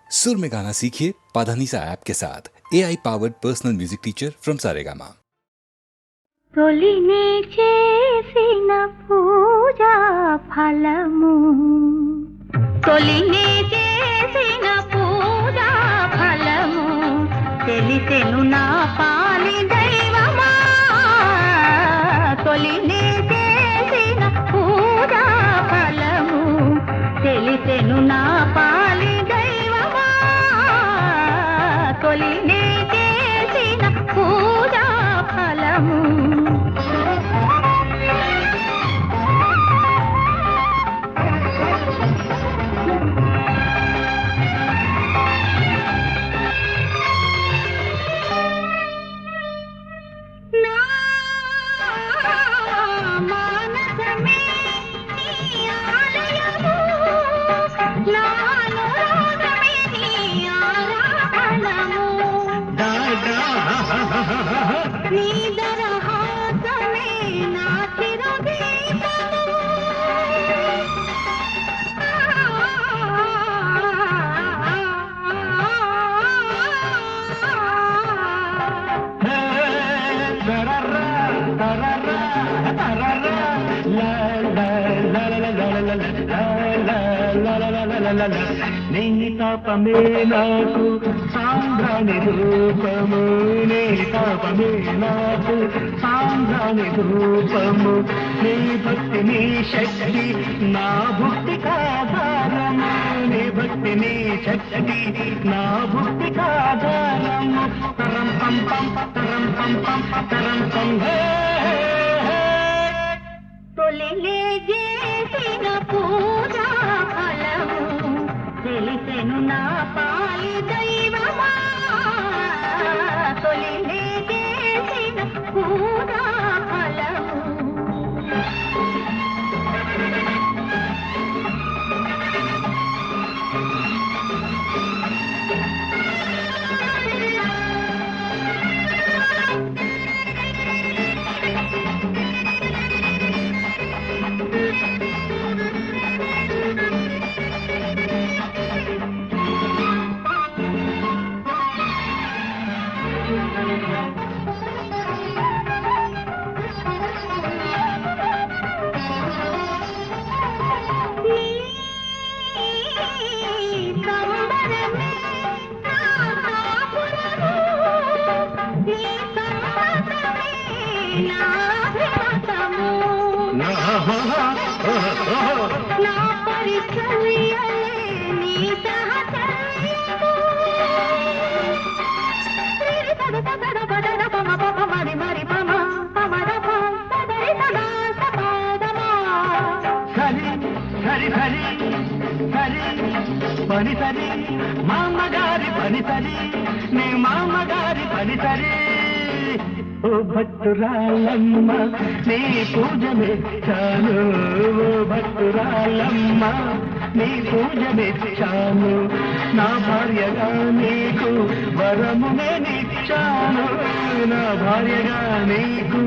सुर में गाना सीखिए पाधानीसा ऐप के साथ AI powered personal music teacher from Saregama. తొలినే చేసిన పూజ ఫలము తొలినే చేసిన పూజ ఫలము తెలిసెను నా పాలి దైవమా తొలినే చేసిన పూజ ఫలము తెలిసెను నా పాలి దైవమా తొలినే చేసిన పూజ ఫలము నీ తాపమే నాకు సాంద్రాని రూపము నీ తాపమే నాకు సాంద్రాని రూపము నీ భక్తి నీ శక్తి నా భక్తి కాధారము నీ భక్తి నీ శక్తి నా భక్తి కాధారము తరం పం పం తరం పం పం తరం పం తొలిలే చేసిన పూజ ఫలము తెలిసెను నా పాలి దైవమా తొలిలే చేసిన పూజ ఫలము నా పరిచర్యలే నీ సహచర్యము మరి మరి పమ పమర పదరి సదా సపాదమా సరి సరి సరి సరి పని సరి మామగారి పని సరి నీ మామగారి పని సరి ఓ భక్తురాలమ్మ నీ పూజ మెచ్చాను ఓ భక్తురాలమ్మ నీ పూజ మెచ్చాను నా భార్యగా నీకు వరమునే నిచ్చాను నా భార్యగా నీకు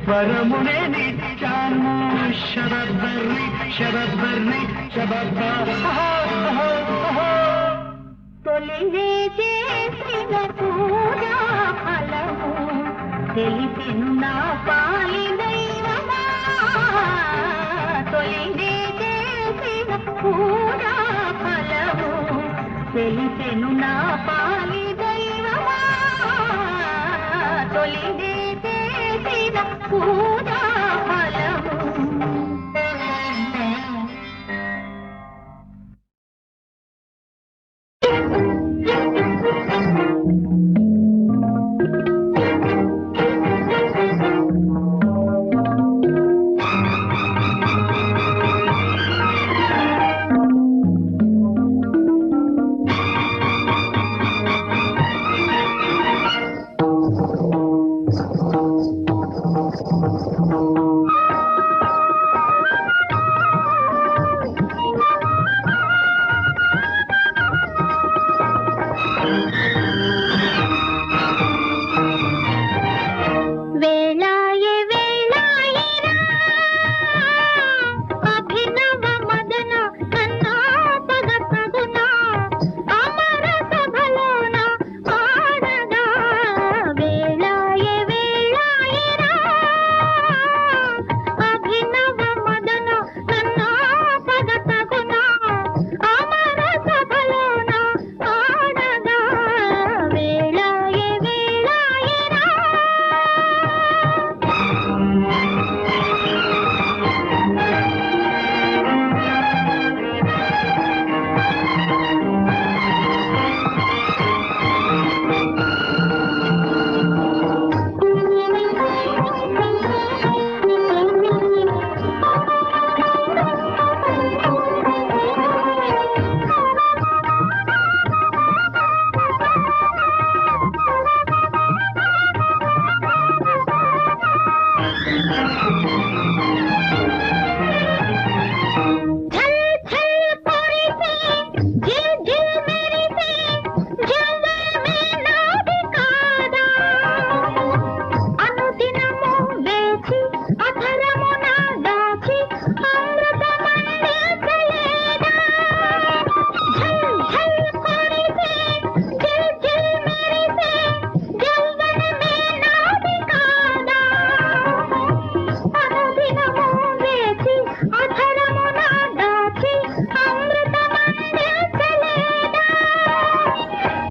వరమునే నిచ్చాను శరద్వర్ణి శరద్వర్ణి శబద్దా తొలినే చేసిన పూజ ఫలము తెలిసెను నా పాలి దైవమా తొలినే చేసిన పూజ ఫలము తెలిసెను నా పాలి దైవమా తొలినే చేసిన పూజ ఫలము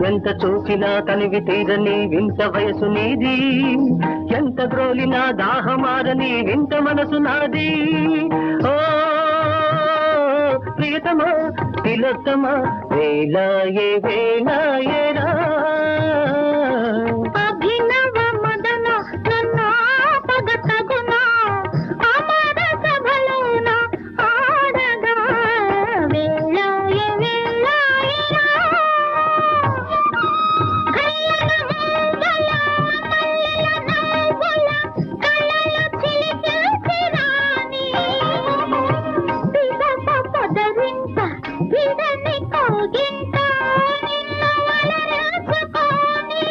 ఎంత చూసినా తనివి తీరని వింత వయసు నీది, ఎంత గ్రోలినా దాహమారని వింత మనసు నాది. ఓ ప్రియతమా తిలోత్తమా వేళాయే వేళాయేరా. అభినవ మదన నన్నా పగతగునా అమర సభలోన ఆడగా వేళాయ వేళాయరా. గల్లన మూవల మల్లెల నవ్వుల కళ్ళల చిలికిల్చి రాణి పిదప పొదరింత విడని కోగింత నిన్ను వలరించుకోని.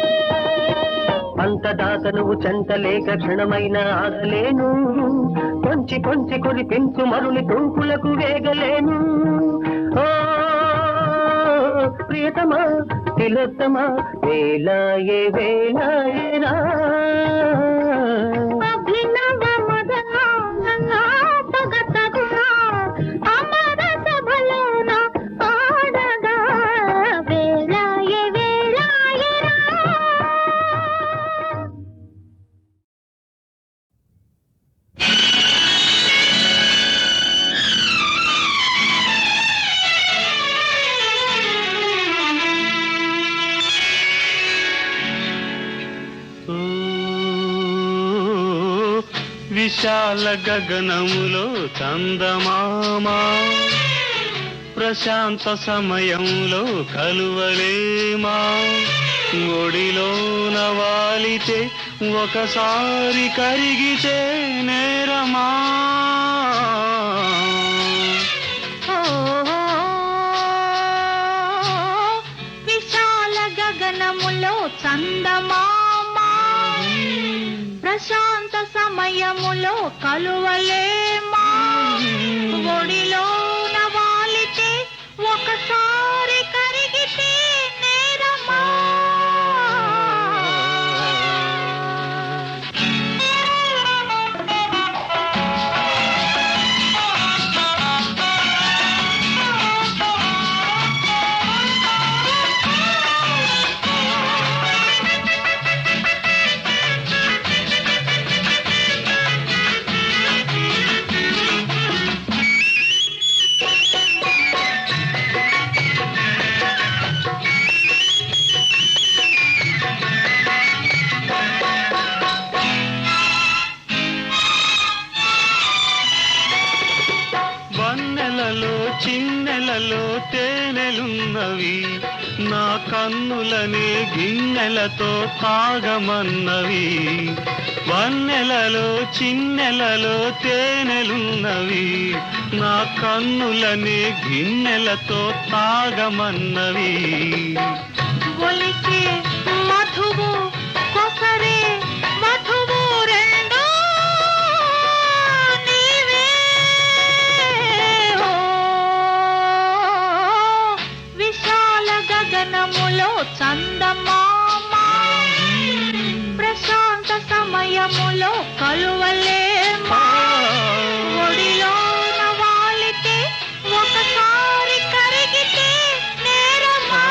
అంతదాకా నువ్వు చెంతలేక క్షణమైన ఆగలేను, కొంచి కొంచి కురిపించు మరుని తూపులకు వేగలేను. ఓ ప్రియతమా తిలోత్తమా వేళాయే వేళాయేరా. అభినవ మదన నన్నా పగతగునా అమర సభలోన ఆడగా వేళాయ వేళాయరా. ఓ విశాల గగనములో చందమామా, ప్రశాంత సమయంలో కలువలేమా, ఒడిలోన వాలితే ఒకసారి కరిగితే నేరమా. విశాల గగనములో చందమామా, ప్రశాంత సమయములో కలువలేమా, ఒడిలోన వాలితే ఒకసారి కరిగితే నేరమా. వన్నెలలో చిన్నెలలో తేనెలున్నవి, నా కన్నులనే గిన్నెలతో తాగమన్నవి. వన్నెలలో చిన్నెలలో తేనెలున్నవి, నా కన్నులనే గిన్నెలతో తాగమన్నవి. ఒలికే మధువు కొసరే మధువు రెండు నీవే. ఓ విశాల గగనములో చందమామా, ప్రశాంత సమయములో కలువలేమా, ఒడిలోన వాలితే ఒకసారి కరిగితే నేరమా.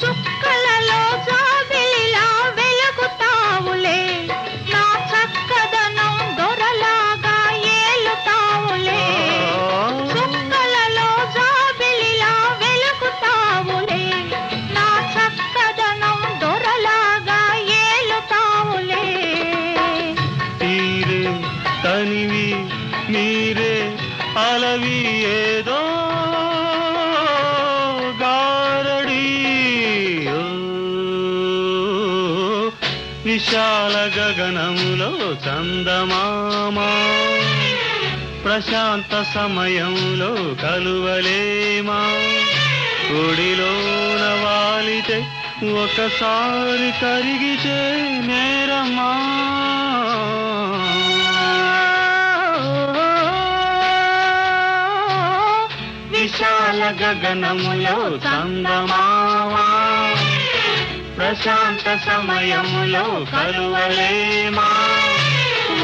చుక్కలలో జాబిలిలా వెలుగుతావులే, నా చక్కదనం దొరలాగా ఏలుతావులే. చుక్కలలో జాబిలిలా వెలుగుతావులే, నా చక్కదనం దొరలాగా ఏలుతావులే. తీరే తనివి మీరే అలవి ఏదో గారడి. ఓ విశాల గగనములో చందమామా, ప్రశాంత సమయంలో కలువలేమా, ఒడిలోన వాలితే ఒకసారి కరిగితే నేరమా విశాల గగనములో చందమావా ప్రశాంత సమయములో కలువలేమా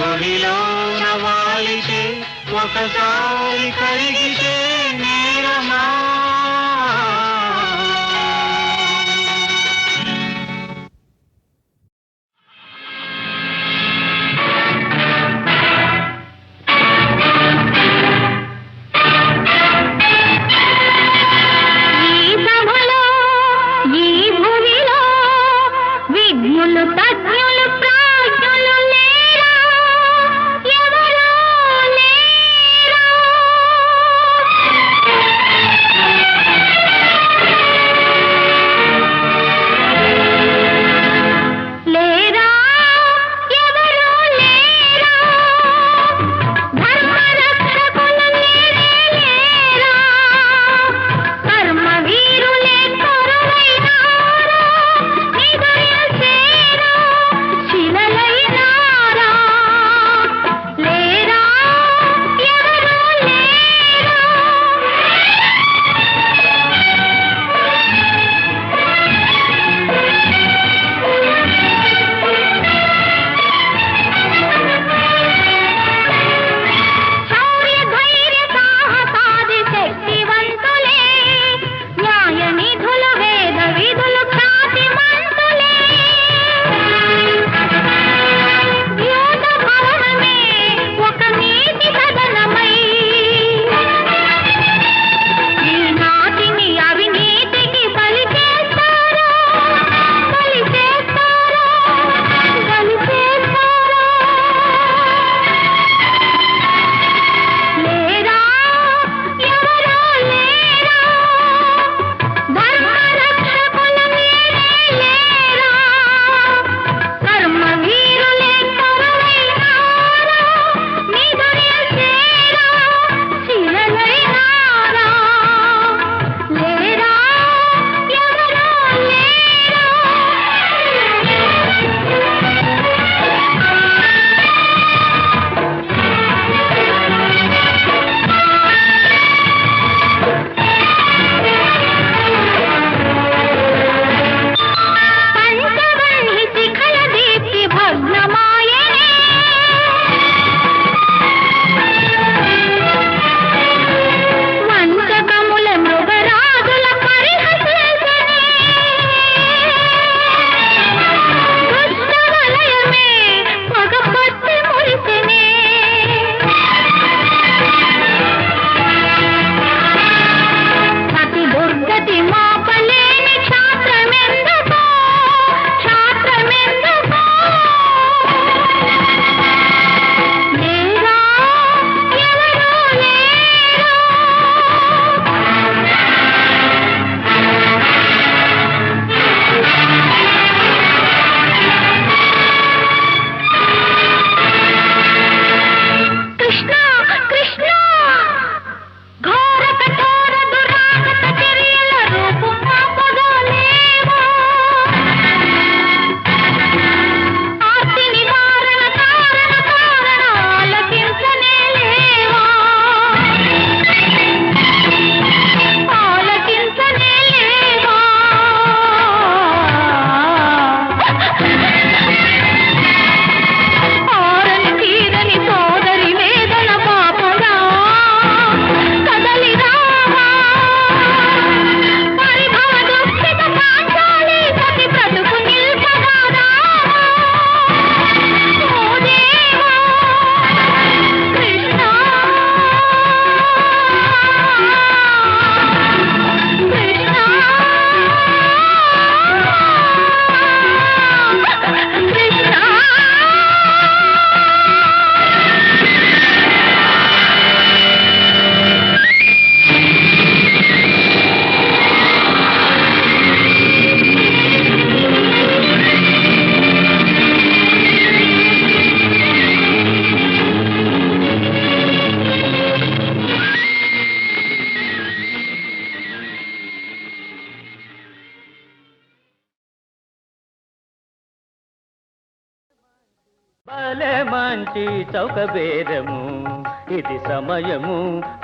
ఒడిలో నవాలితే ఒకసారి కరిగితే నేరమా భలే మంచి చౌక బేరము ఇది సమయము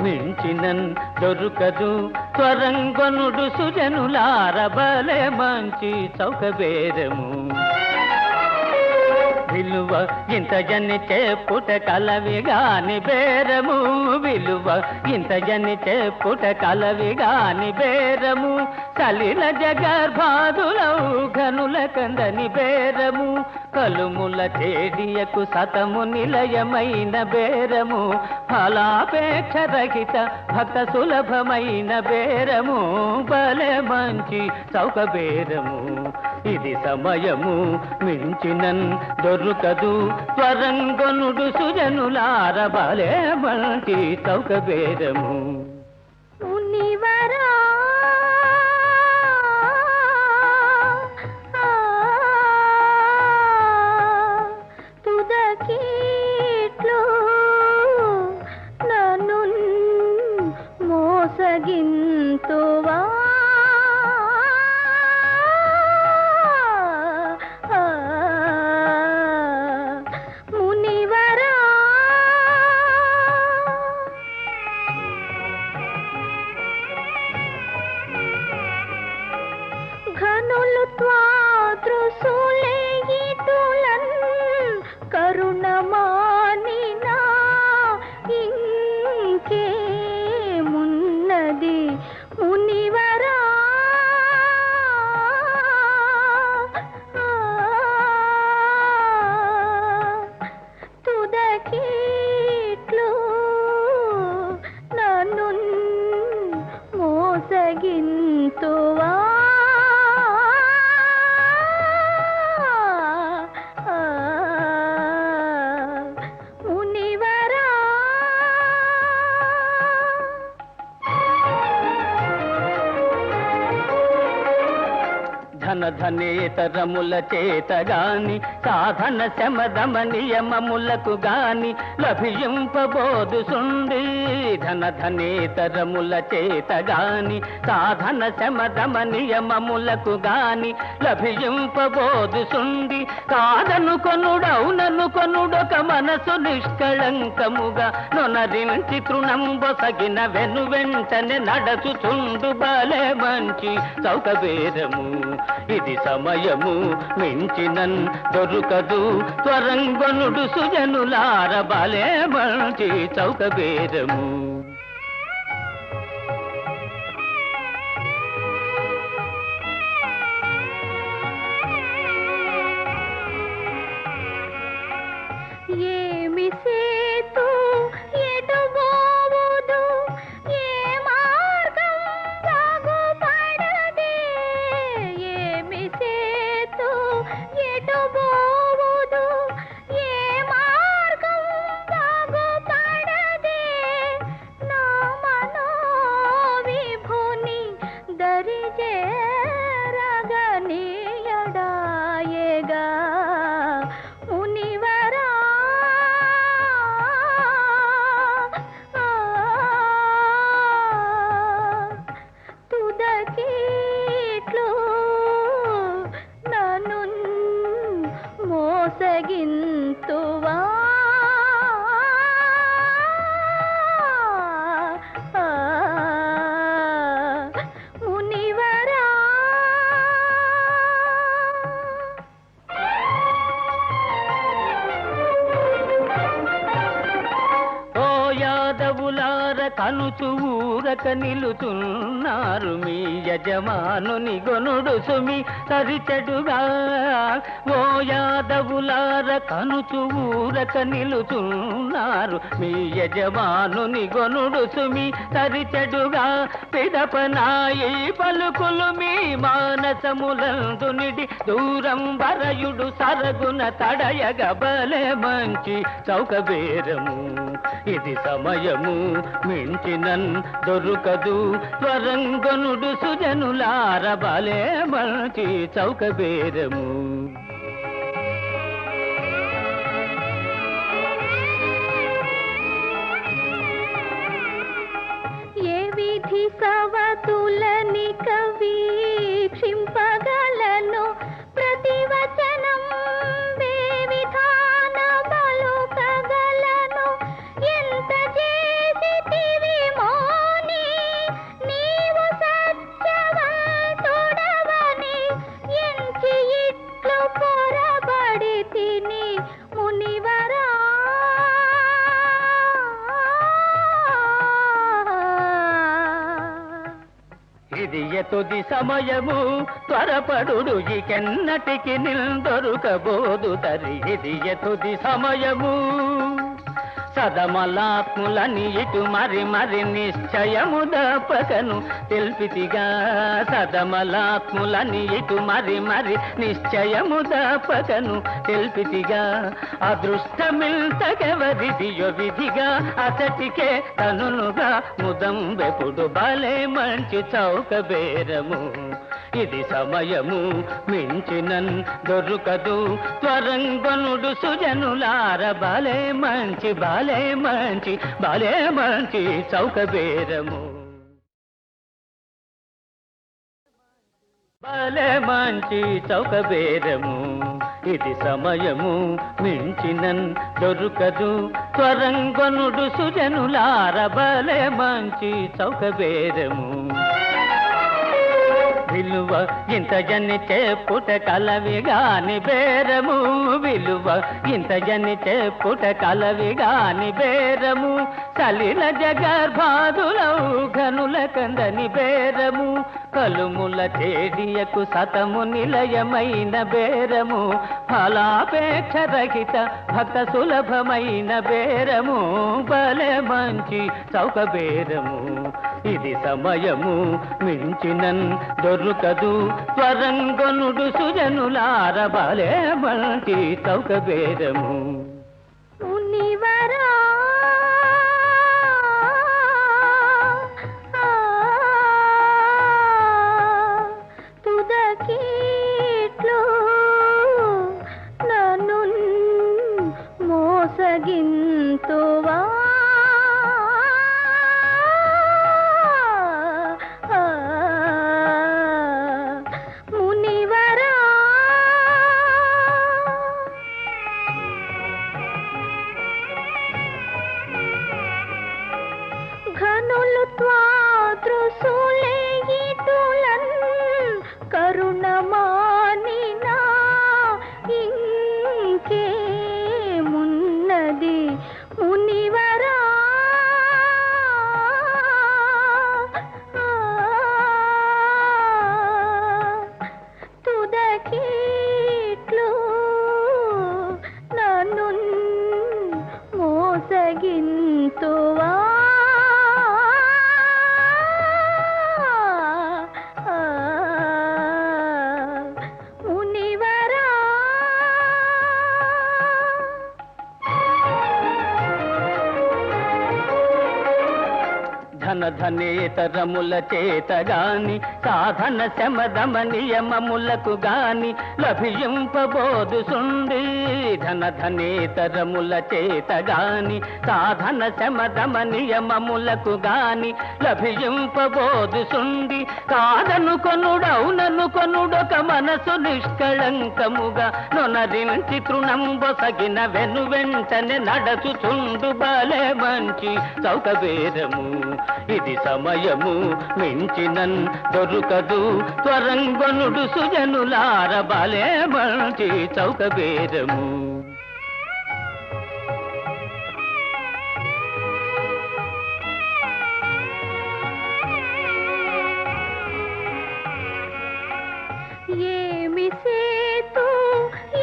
మించినన్ దొరకదు త్వరంగొనుడు సుజనులార భలే మంచి చౌక బేరము విలువ ఇంత జన్ని చెప్పుట కలవి గాని బేరము విలువ ఇంత జన్ని చెప్పుట కలవి గాని బేరము కలిల జగర్భాదులౌ ఘనుల కందని బేరము కలుముల చేడియకు సతము నిలయమైన బేరము ఫలాపేక్ష రహిత భక్త సులభమైన బేరము భలే మంచి చౌక బేరము ఇది సమయము మించినన్ దొరకదు త్వరంగొనుడు సుజనులార భలే మంచి చౌక బేరము మునివరా తుదకీట్లు నన్ను మోసగింతువా ఘనులు త్వాదృశులేయిటులన్ కరుణమానినా ఇంకేమున్నది మునివరా తుదకీట్లు నన్ను మోసగింతువా ధనేతరముల చేతగాని సాధన శమదమ నియమములకు గాని లభింపబోదు సుండి ధనేతరముల చేతగాని సాధన శమదమ నియమములకు గాని లభింపబోదు సుండి కాదను కొనుడౌనను కొనుడొక మనసు నిష్కళంకముగా నొనరించి తృణంబొసగిన వెను వెంటనే నడచుచుండు భలే మంచి చౌక బేరము ఇది సమయము మించినన్ దొరకదు త్వరంగొనుడు సుజనులార భలే మంచి చౌక బేరము ఏమి సేతు ఎటుబోవుదు ఏ మార్గం బాగుపడదే ఏమి సేతు ఎటుబోవుదు ఏ మార్గం బాగుపడదే నా మనోవిభుని దరిజేరగనీయడాయేగా మునివరా తుదకీట్లు నన్ను మోసగింతువా మునివరా ఓ యాదవులార కనుచు ఊరక నిలుచున్నారు మీ యజమానుని గొనుడు సుమి సరిచెడుగా ఓ యాదవులార కనుచు ఊరక నిలుచున్నారు మీ యజమానుని గొనుడు సుమి సరిచెడుగా పిదపనాయి పలుకులు మీ మానసములందు నిడి దూరం వరయుడు సరగున తడయగ భలే మంచి చౌక బేరము ఇది సమయము మించినన్ దొరకదు త్వరంగొనుడు సుజనులార భలే మంచి చౌక బేరము ఏ విధి సవతులని కవీక్షింపగలను ప్రతివచనం వే విధాన తుది సమయము త్వరపడు ఇకెన్నటికి నిందొరుకబోదు తరి ఇది తుది సమయము సదమలాత్ములని ఇటు మరి మరి నిశ్చయము దపకను తెల్పితిగా సదమలాత్ములని ఇటు మరి మరి నిశ్చయము దపకను తెల్పితిగా అదృష్టమిల్తకెవరిదియో విధిగా అతటికే తనునుగా ముదం వెపుడు బలే మంచి చౌక బేరము ఇది సమయము మించినన్ దొరుకదు త్వరంగనుడు సుజనులార బాలే మంచి బాలే మంచి బాలే మంచి చౌక బేరము బాలే మంచి చౌక బేరము ఇది సమయము మించినన్ దొరుకదు త్వరంగనుడు సుజనులార బాలే మంచి చౌక బేరము విలువ ఇంత జన్ని చెప్పుట కలవి గాని బేరము విలువ ఇంత జన్ని చెప్పుట కలవి గాని బేరము సలిల జగర్భాదులౌ ఘనుల కందని బేరము కలుముల చేడియకు సతము నిలయమైన బేరము ఫలాపేక్ష రహిత భక్త సులభమైన బేరము బలే మంచి చౌక బేరము ఇది సమయము మించినన్ దొరుకదు త్వరంగనుడు సుజనులార బలే మంచి చౌక బేరము మునివరా తుదకీట్లు నన్ను మోసగింతువా ఘనులు త్వాదృశులేయిటులన్ కరుణమానినా ఇంకేమున్నది మునివరా తుదకీట్లు నన్ను మోసగింతువా ధనేతరముల చేతగాని సాధన శమదమ నియమములకు గాని లభింపబోదు సుండి ధనేతరముల చేతగాని సాధన శమదమ నియమములకు గాని లభింపబోదు సుండి కాదను కొనుడౌనను కొనుడొక మనసు నిష్కళంకముగా నొనరించి తృణంబొసగిన వెను వెంటనే నడచుచుండు బలే మంచి చౌక బేరము ఇది సమయము మించినన్ దొరుకదు త్వరంగనుడు సుజనులార బలే మంచి చౌక బేరము ఏమి సేతు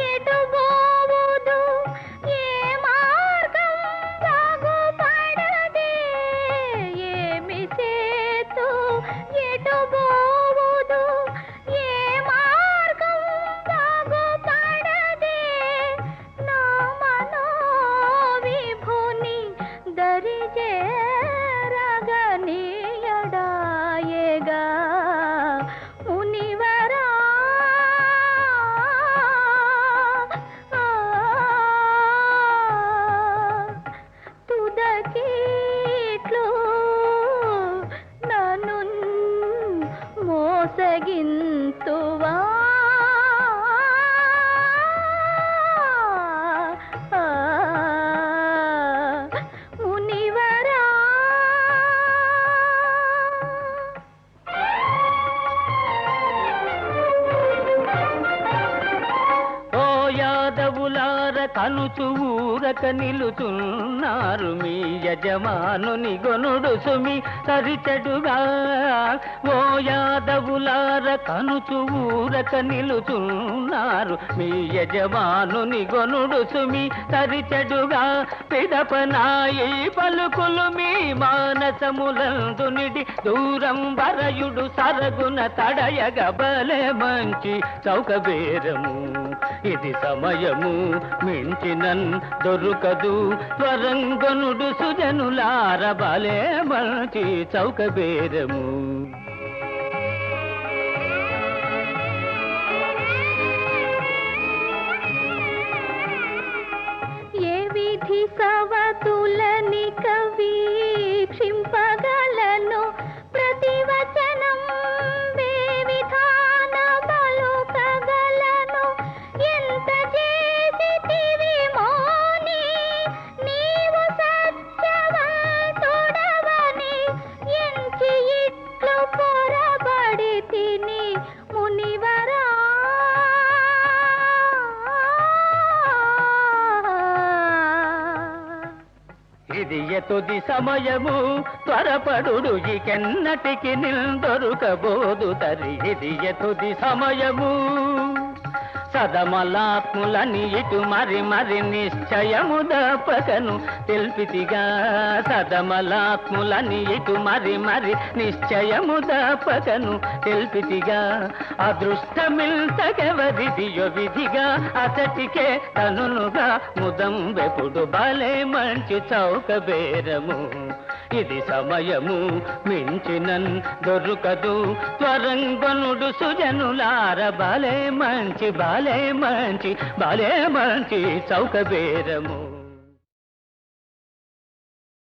ఎటు పోవుదు ఏ మార్గం బాగుపడదే ఏమి సేతు ఎటు పోవుదు ఏ మార్గం బాగుపడదే నా మనోవిభుని దరిజేరగనీయడాయేగా మునివరా తుదకీట్లు నన్ను మోసగింతువా మునివరా ఓ యాదవులార యతులార కనుచు ఊరక నిలుచున్నారు మీ యజమానుని గొనుడు సుమి సరిచెడుగా ఓ యాదవులార కనుచు ఊరక నిలుచున్నారు మీ యజమానుని గొనుడు సుమి సరిచెడుగా పిదపనాయి పలుకులు మీ మానసములందు నిడి దూరం వరయుడు సరగున తడయగ బలే మంచి చౌకబేరము ఇది సమయము మించినన్ దొరుకదు త్వరంగనుడు సుజనులార బలే మంచి చౌకబేరము ఏ విధి సవతులని కవీక్షింపగలను ప్రతివచనం వే విధాన పలుకగలను ఎంత చేసితివి మోని నీవు సత్యవంతుడవని ఎంచి ఇట్లు పొరబడి తిని మునివరా ఇది ఎతుది సమయము త్వరపడు ఇకెన్నటికి నిందొరుకబోదు తరి ఇది ఎతుది సమయము సదమలాత్ములని ఇటు మరి మరి నిశ్చయము దపకను తెల్పితిగా సదమలాత్ములని ఇటు మరి మరి నిశ్చయము దపకను తెల్పితిగా అదృష్టమిల్తకెవరిదియో విధిగా అతటికే తనునుగా ముదం వెపుడు బలే మంచి చౌకబేరము ఇది సమయము మించినన్ దొరుకదు త్వరంగనుడు సుజనులార బలే మంచి చౌకబేరము